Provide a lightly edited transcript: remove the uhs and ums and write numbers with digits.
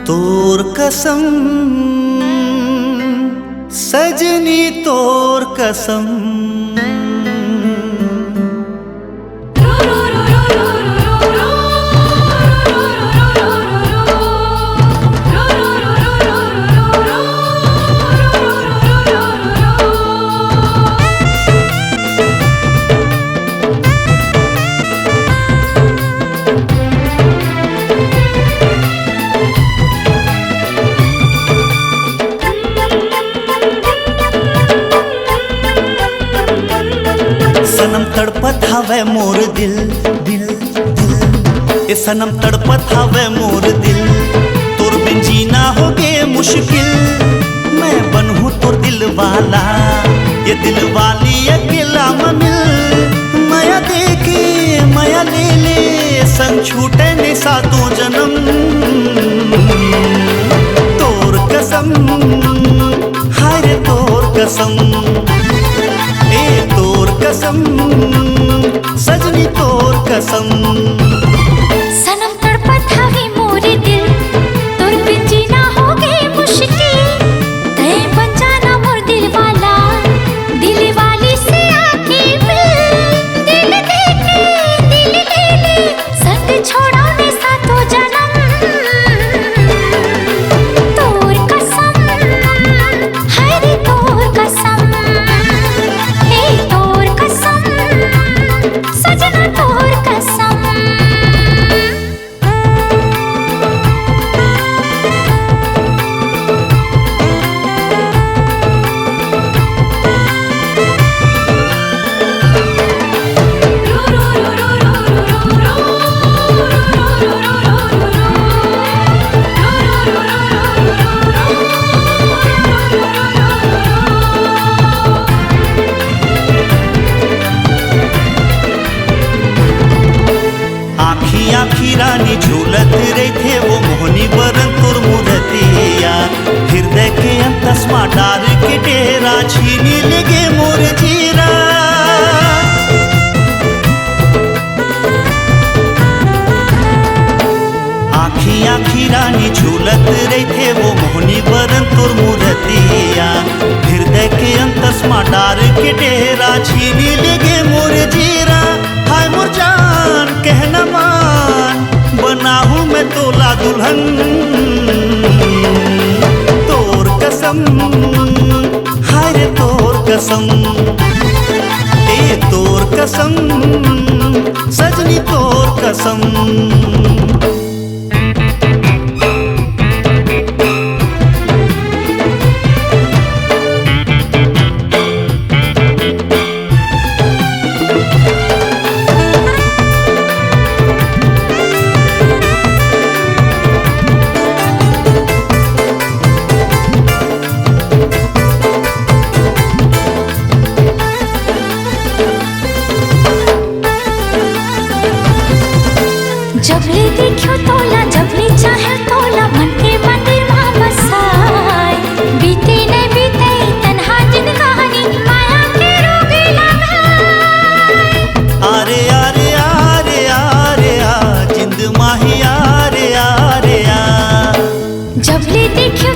तोर कसम सजनी तोर कसम। सनम तड़पत हवे मोर दिल दिल दिल, ए सनम तड़पत हवे मोर दिल। तोर बिन जीना होगे मुश्किल, मैं बनहूँ तोर दिल वाला, ये दिल वाली अकेला में मिल। माया देके माया ले ले, संग छूटे ने सातों जन्म। तोर कसम हाय रे तोर कसम, ए तोर कसम सजनी तोर कसम। सनम तड़पत हवे मोर दिल, तोर बिन जीना होगे मुश्किल। तै बन जाना मोर दिल वाला, दिल वाली से आके मिल। दिल देके दिल ले ले, संग छोड़ा ने सातों जन्म। तोर कसम हाय रे तोर कसम, सजना तोर कसम। आखी रानी झूलत रही थे वो मोहनी बरन तुर मुरतिया। हृदय के अंतस्मा डार के डेरा, छीनी लगे मोर जीरा। आखी रानी झूलत रही थे वो मोहनी बरन तुर मुरतिया। हृदय के अंतस्मा डार के डेरा, छीनी लगे मोर जीरा। हाय मोर जान कहना मान, बना हूँ मैं तोला दुल्हन। तोर कसम हाय रे तोर कसम, ए तोर कसम सजनी तोर कसम। जबले देखियो तोला, जबले चाहे तोला, मन के मंदिर मां बसाए। बीते न बीते तन्हा दिन कहानी, माया के रोग लगाए। आरे आरे आरे आरे आ, जिंद माही आरे आरे आ। जबले देखियो